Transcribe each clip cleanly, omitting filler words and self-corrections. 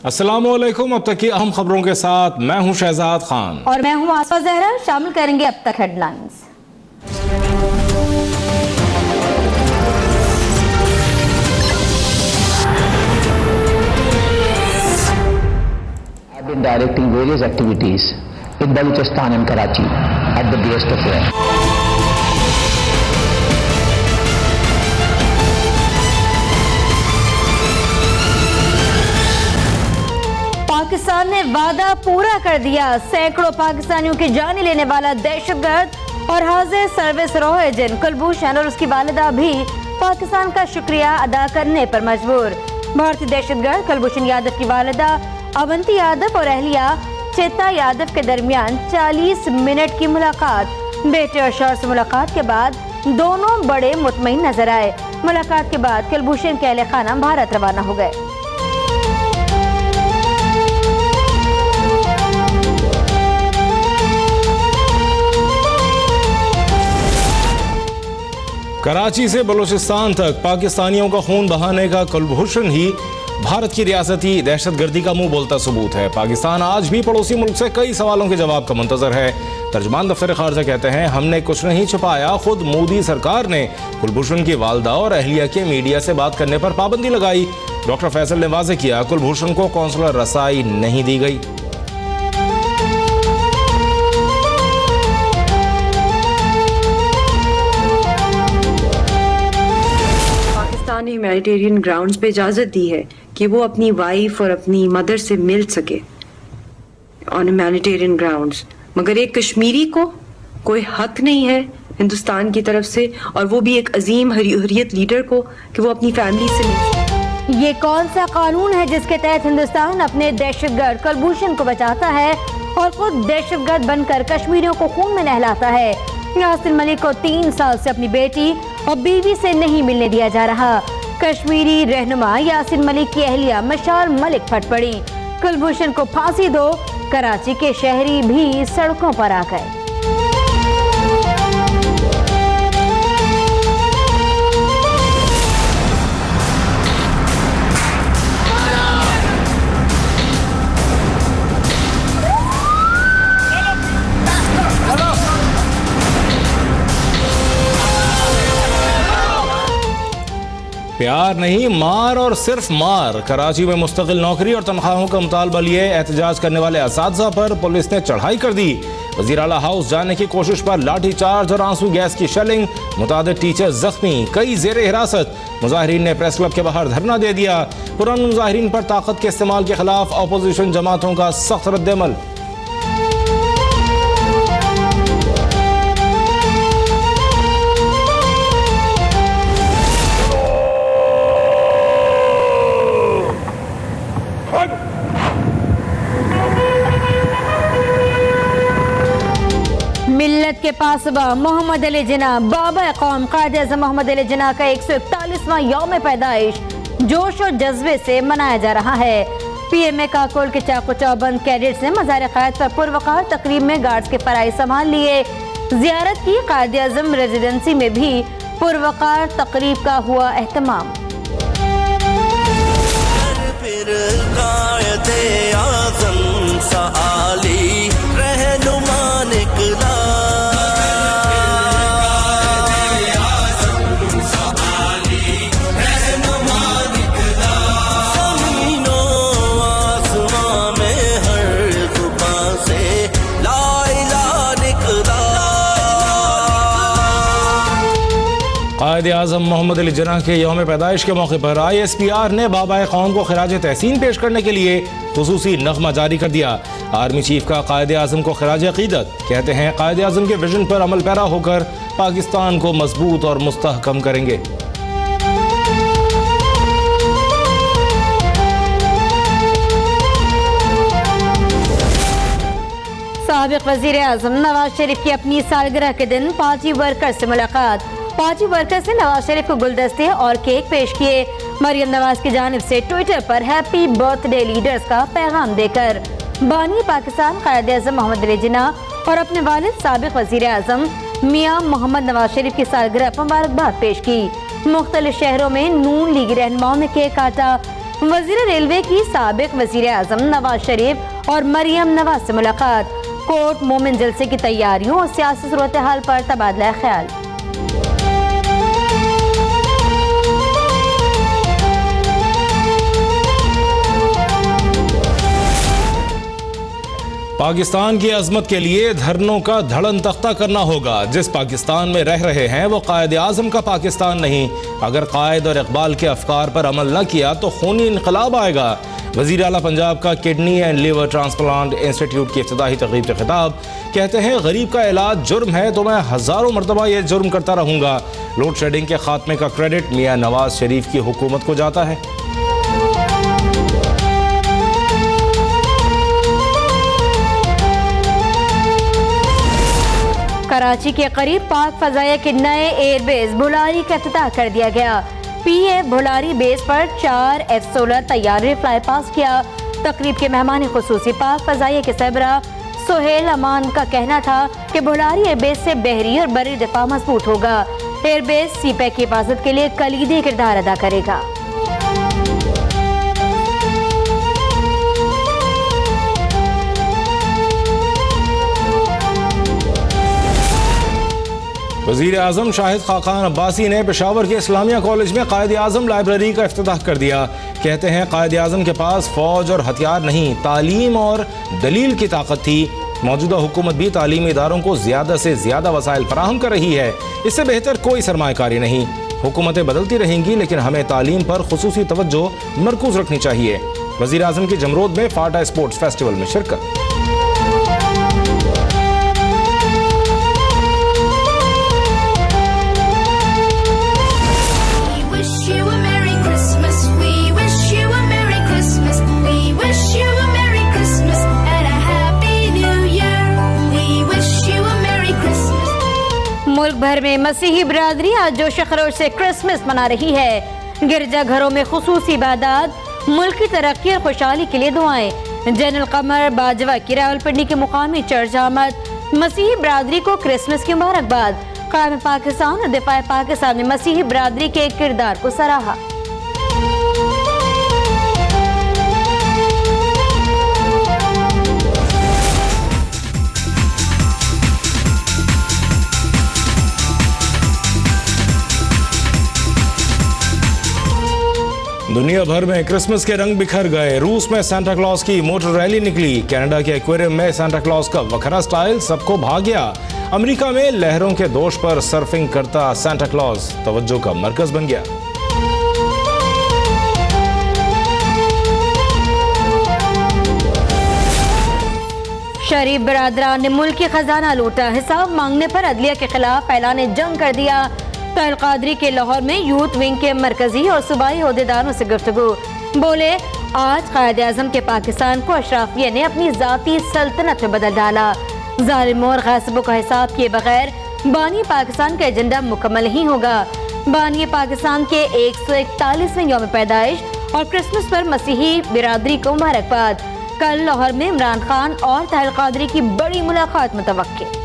अस्सलामुअलैकुम। अब तक की अहम खबरों के साथ मैं हूं शहजाद खान और मैं हूं आसफा जहरा। शामिल करेंगे अब तक headlines. I've been directing various activities in Balochistan and Karachi at the behest of UN. Pakistan ने वादा पूरा कर दिया। सैकड़ों पाकिस्तानियों की जान लेने वाला दहशतगर्द और हाजिर सर्विस रॉ एजेंट कुलभूषण और उसकी वालिदा भी पाकिस्तान का शुक्रिया अदा करने पर मजबूर। भारतीय दहशतगर्द कुलभूषण यादव की वालिदा अवंती यादव और अहलिया चेता यादव के दरमियान 40 मिनट की मुलाकात। बेटे और शौहर से मुलाकात के बाद दोनों बड़े मुतमईन नजर आए। मुलाकात के बाद कुलभूषण के अहले खाना भारत रवाना हो गए। कराची से बलूचिस्तान तक पाकिस्तानियों का खून बहाने का कुलभूषण ही भारत की रियासती दहशतगर्दी का मुंह बोलता सबूत है। पाकिस्तान आज भी पड़ोसी मुल्क से कई सवालों के जवाब का मुंतजर है। तर्जमान दफ्तर खारजा कहते हैं, हमने कुछ नहीं छुपाया। खुद मोदी सरकार ने कुलभूषण की वालदा और अहलिया के मीडिया से बात करने पर पाबंदी लगाई। डॉक्टर फैसल ने वाज़ेह किया, कुलभूषण को कौंसलर रसाई नहीं दी गई। ह्यूमैनिटेरियन ग्राउंड्स पे इजाज़त दी है कि वो अपनी वाइफ और अपनी मदर से मिल सके ऑन ह्यूमैनिटेरियन ग्राउंड्स, मगर एक कश्मीरी को कोई हक नहीं है हिंदुस्तान की तरफ से, और वो भी एक अजीम हुर्रियत लीडर को, कि वो अपनी फैमिली से मिल। ये कौन सा कानून है जिसके तहत हिंदुस्तान अपने दहशतगर्द कुलभूषण को बचाता है और खुद दहशतगर्द बनकर कश्मीरियों को खून में नहलाता है? यासिन मलिक को 3 साल से अपनी बेटी और बीवी से नहीं मिलने दिया जा रहा। कश्मीरी रहनुमा यासिन मलिक की अहलिया मशाल मलिक फट पड़ी। कुलभूषण को फांसी दो, कराची के शहरी भी सड़कों पर आ गए। प्यार नहीं, मार और सिर्फ मार। कराची में मुस्तकिल नौकरी और तनख्वाहों का मुतालबा लिए एहतजाज करने वाले असातिज़ा पर पुलिस ने चढ़ाई कर दी। वज़ीर आला हाउस जाने की कोशिश पर लाठी चार्ज और आंसू गैस की शेलिंग। मुतादिद टीचर जख्मी, कई जेर हिरासत। मुजाहिरीन ने प्रेस क्लब के बाहर धरना दे दिया। पुराने मुजाहिरीन पर ताकत के इस्तेमाल के खिलाफ अपोजिशन जमातों का सख्त रद्द-ए-अमल। मिल्लत के पासबा मोहम्मद अली जिन्ना, बाबा कौम कायद-ए-आज़म मोहम्मद अली जिन्ना का 141वां यौम पैदाइश जोश और जज्बे से मनाया जा रहा है। पीएमए काकोल के चाको चौबंद कैडेट्स ने मज़ार क़ायद पर पुरवकार तकरीब में गार्ड्स के फराइज संभाल लिए। जियारत की कायद-ए-आज़म रेजिडेंसी में भी पुरवकार तकरीब का हुआ एहतमाम। कायद-ए-आज़म मोहम्मद अली जिन्ना के यौम पैदाइश के मौके पर ISPR ने बाबा कौम को खिराज तहसीन पेश करने के लिए खुसूसी नगमा जारी कर दिया। आर्मी चीफ का कायद-ए-आज़म को खिराज अक़ीदत। कहते हैं, कायद-ए-आज़म के विजन पर अमल पैरा होकर पाकिस्तान को मजबूत और मुस्तहकम करेंगे। साबिक़ वज़ीर आज़म नवाज शरीफ की अपनी सालगिरह के दिन पार्टी वर्कर से मुलाकात। पार्टी वर्कर से नवाज शरीफ को गुलदस्ते और केक पेश किए। मरियम नवाज की जानिब से ट्विटर पर हैप्पी बर्थडे लीडर्स का पैगाम देकर बानी पाकिस्तान कायद-ए-आज़म मोहम्मद अली जिन्ना और अपने वालिद साबिक़ वज़ीर आज़म मियां मोहम्मद नवाज शरीफ की सालगिरह पर मुबारकबाद पेश की। मुख्तलिफ शहरों में नून लीगी रहनुमाओं ने केक काटा। वजीर रेलवे की साबिक वजीर आजम नवाज शरीफ और मरियम नवाज से मुलाकात, कोर्ट मोमिन जलसे की तैयारियों और सियासी सूरत हाल पर तबादला ख्याल। पाकिस्तान की अजमत के लिए धरनों का धड़न तख्ता करना होगा। जिस पाकिस्तान में रह रहे हैं वो कायद आजम का पाकिस्तान नहीं। अगर कायद और इकबाल के अफकार पर अमल न किया तो खूनी इनकलाब आएगा। वजीर आला पंजाब का kidney and liver transplant institute की इफ्तिताही तकरीब से खिताब, कहते हैं गरीब का इलाज जुर्म है तो मैं हजारों मरतबा ये जुर्म करता रहूंगा। लोड शेडिंग के खात्मे का क्रेडिट मियां नवाज शरीफ की हुकूमत को जाता है। कराची के करीब पाक फजाया के नए एयरबेस भुलारी का इफ्तिताह कर दिया गया। पीए भुलारी बेस पर 4 F-16 तैयारे फ्लाई पास किया। तकरीब के मेहमान खुसूसी पाक फजाया के सरबरा सोहेल अमान का कहना था कि भुलारी एयरबेस से बहरी और बरी दिफा मजबूत होगा। एयरबेस सीपैक की हिफाजत के लिए कलीदी किरदार अदा करेगा। वज़ीर आज़म शाहिद खाकान अब्बासी ने पेशावर के इस्लामिया कॉलेज में कायद आज़म लाइब्रेरी का इफ्तिताह कर दिया। कहते हैं कायद आज़म के पास फौज और हथियार नहीं, तालीम और दलील की ताकत थी। मौजूदा हुकूमत भी तालीमी इदारों को ज़्यादा से ज़्यादा वसाइल फराहम कर रही है। इससे बेहतर कोई सरमायाकारी नहीं। हुकूमतें बदलती रहेंगी लेकिन हमें तालीम पर खुसूसी तवज्जो मरकूज रखनी चाहिए। वज़ीर आज़म की जमरोद में फाटा स्पोर्ट्स फेस्टिवल में शिरकत। मुल्क भर में मसीही बिरादरी आज जोश खरोश से क्रिसमस मना रही है। गिरजा घरों में खुसूसी इबादत, मुल्क की तरक्की और खुशहाली के लिए दुआएं। जनरल कमर बाजवा की रावलपिंडी के मुकामी चर्च आमद मसीही बिरादरी को क्रिसमस की मुबारकबाद। क़याम पाकिस्तान और दिफा पाकिस्तान में मसीही बिरादरी के किरदार को सराहा। दुनिया भर में क्रिसमस के रंग बिखर गए। रूस में सांता क्लॉज की मोटर रैली निकली। कनाडा के एक्वेरियम में सांता क्लॉज का वखरा स्टाइल सबको भा गया। अमेरिका में लहरों के दोष पर सर्फिंग करता सांता क्लॉज तवज्जो का मरकज बन गया। शरीफ बिरादरान ने मुल्क की खजाना लूटा। हिसाब मांगने पर अदलिया के खिलाफ ऐलान जंग कर दिया। तहल कादरी के लाहौर में यूथ विंग के मरकजी और सूबाई ओहदेदारों से गुफ्तगू। बोले आज कायद आज़म के पाकिस्तान को अशराफिया ने अपनी जाती सल्तनत में बदल डाला। जालिमों और गासिबों का हिसाब किए बगैर बानी पाकिस्तान का एजेंडा मुकम्मल नहीं होगा। बानी पाकिस्तान के 141वें यौम पैदाइश और क्रिसमस पर मसीही बिरादरी को मुबारकबाद। कल लाहौर में इमरान खान और तहल कादरी की बड़ी मुलाकात मुतवक्के।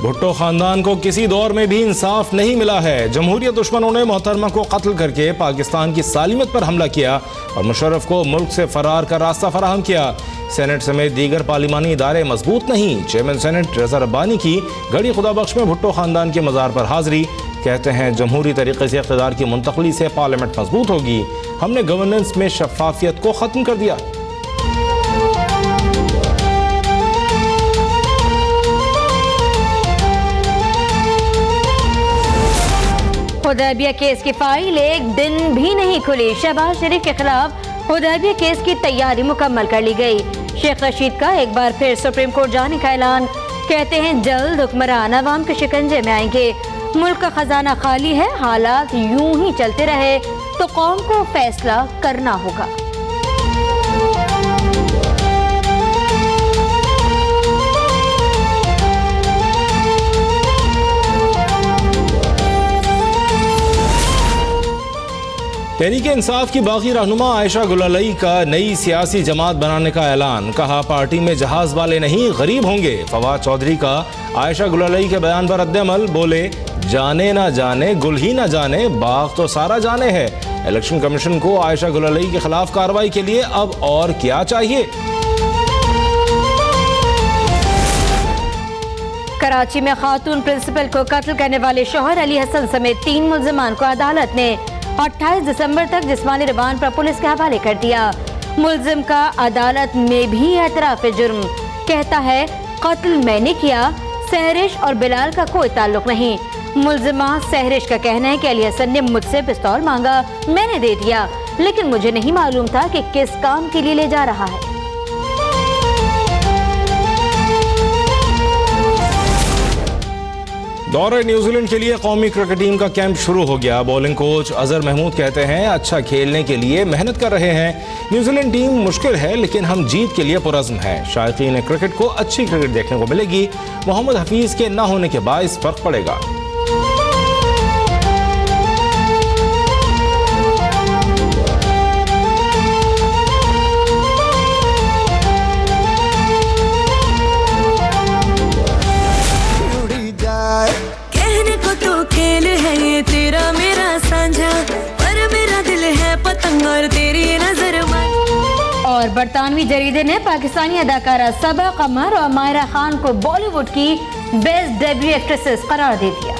भुट्टो खानदान को किसी दौर में भी इंसाफ नहीं मिला है। जमहूरियत दुश्मनों ने मोहतरमा को कत्ल करके पाकिस्तान की सालिमत पर हमला किया और मुशर्रफ को मुल्क से फरार का रास्ता फराहम किया। सेनेट समेत दीगर पार्लिमानी इदारे मजबूत नहीं। चेयरमैन सेनेट रजा रब्बानी की गड़ी खुदाबख्श में भुट्टो खानदान के मज़ार पर हाजिरी। कहते हैं जमहूरी तरीके से इक़्तिदार की मुंतकली से पार्लियामेंट मजबूत होगी। हमने गवर्नेंस में शफाफियत को ख़त्म कर दिया। हुदैबिया केस की फाइल एक दिन भी नहीं खुली। शहबाज शरीफ के खिलाफ हुदैबिया केस की तैयारी मुकम्मल कर ली गई। शेख रशीद का एक बार फिर सुप्रीम कोर्ट जाने का ऐलान। कहते हैं जल्द हुक्मरान अवाम के शिकंजे में आएंगे। मुल्क का खजाना खाली है, हालात यूं ही चलते रहे तो कौम को फैसला करना होगा। तहरीक इंसाफ की बागी रहनुमा आयशा गुलालई का नई सियासी जमात बनाने का ऐलान। कहा पार्टी में जहाज वाले नहीं गरीब होंगे। फवाद चौधरी का आयशा गुलालई के बयान पर रद्द-ए-अमल। बोले जाने ना जाने गुल ही ना जाने, बाग तो सारा जाने है। इलेक्शन कमीशन को आयशा गुलालई के खिलाफ कार्रवाई के लिए अब और क्या चाहिए। कराची में खातून प्रिंसिपल को कत्ल करने वाले शौहर अली हसन समेत 3 मुल्जिमान को अदालत ने 28 दिसंबर तक जिस्मानी रिमांड पर पुलिस के हवाले कर दिया। मुल्जिम का अदालत में भी एतराफ जुर्म। कहता है कत्ल मैंने किया, सहरिश और बिलाल का कोई ताल्लुक नहीं। मुल्जिमा सहरिश का कहना है कि अली हसन ने मुझसे पिस्तौल मांगा, मैंने दे दिया, लेकिन मुझे नहीं मालूम था कि किस काम के लिए ले जा रहा है। दौरे न्यूजीलैंड के लिए कौमी क्रिकेट टीम का कैंप शुरू हो गया। बॉलिंग कोच अजहर महमूद कहते हैं अच्छा खेलने के लिए मेहनत कर रहे हैं। न्यूजीलैंड टीम मुश्किल है लेकिन हम जीत के लिए पुरज़्म है। शायकीन क्रिकेट को अच्छी क्रिकेट देखने को मिलेगी। मोहम्मद हफीज के न होने के बायस फर्क पड़ेगा। कहने को तो खेल है ये तेरा मेरा साझा, पर मेरा दिल है पतंग और तेरी नजर में। और बरतानवी जरीदे ने पाकिस्तानी अदाकारा सबा कमर और मायरा खान को बॉलीवुड की बेस्ट डेब्यू एक्ट्रेसेस करार दे दिया।